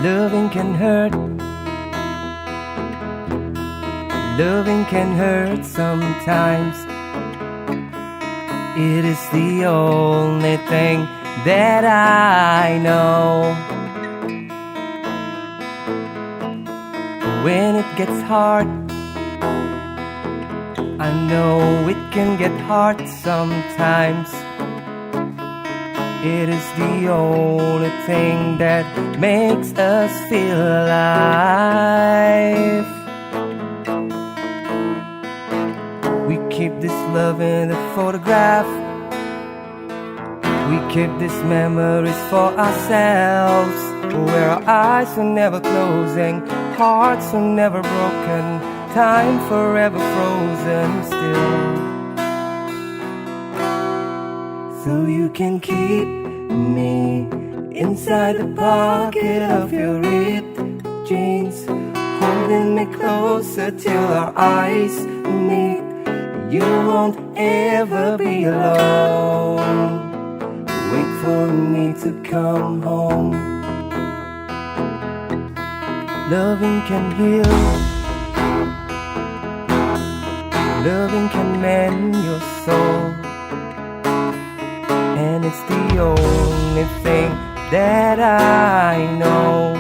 Loving can hurt. Loving can hurt sometimes. It is the only thing that I know. When it gets hard, I know it can get hard sometimes. It is the only thing that makes us feel alive. We keep this love in the photograph. We keep these memories for ourselves, where our eyes are never closing, hearts are never broken, time forever frozen still. So you can keep me inside the pocket of your ripped jeans, holding me closer till our eyes meet. You won't ever be alone. Wait for me to come home. Loving can heal. Loving can mend your soul. And it's the only thing that I know.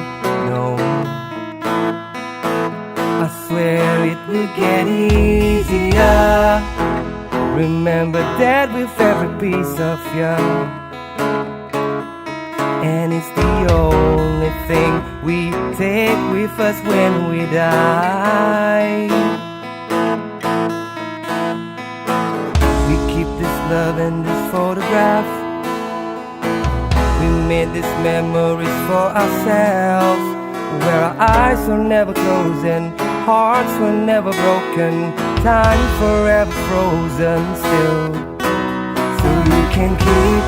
I swear it will get easier. Remember that with every piece of you. And it's the only thing we take with us when we die. We keep this love in this photograph. We made these memories for ourselves, where our eyes were never closing, hearts were never broken, time forever frozen still. So you can keep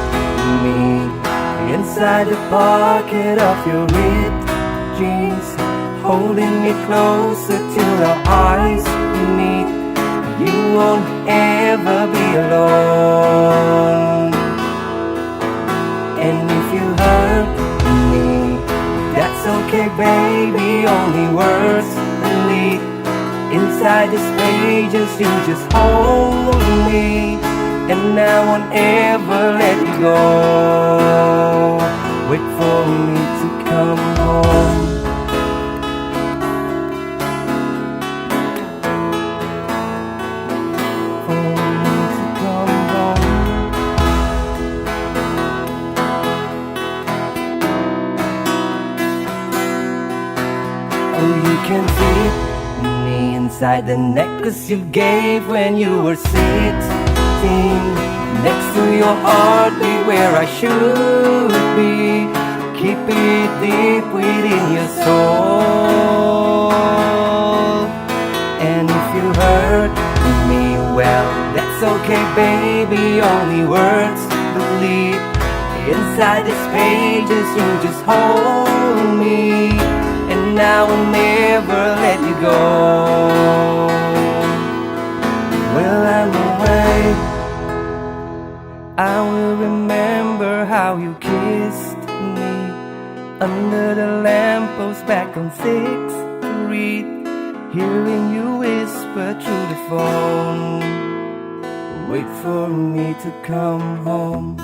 me inside the pocket of your ripped jeans, holding me closer till our eyes meet. You won't ever be alone. And if you hurt me, that's okay, baby, only words lead. Inside these pages, you just hold me, and I won't ever let you go. Wait for me to come home. For me to come home. Oh, you can fit me inside the necklace you gave when you were 16. Next to your heartbeat where I should be. Keep it deep within your soul. And if you hurt me, well, that's okay, baby, only words believe. Inside these pages you just hold me, and I will never let you go. Well, I'm away. I will remember how you kissed me under the lamppost back on 6th Street, hearing you whisper through the phone. Wait for me to come home.